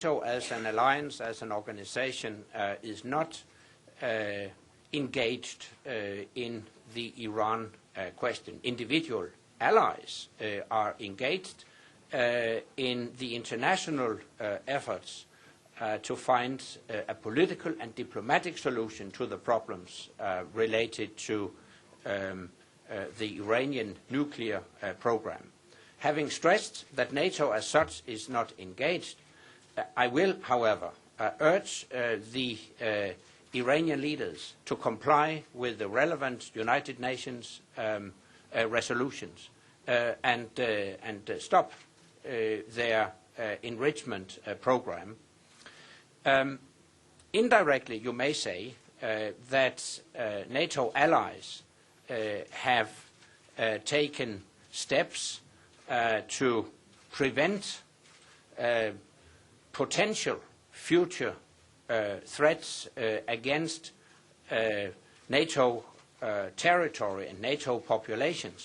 NATO as an alliance, as an organization, is not engaged in the Iran question. Individual allies are engaged in the international efforts to find a political and diplomatic solution to the problems related to the Iranian nuclear program. Having stressed that NATO as such is not engaged, I will, however, urge the Iranian leaders to comply with the relevant United Nations resolutions and stop their enrichment program. Indirectly, you may say that NATO allies have taken steps to prevent potential future threats against NATO territory and NATO populations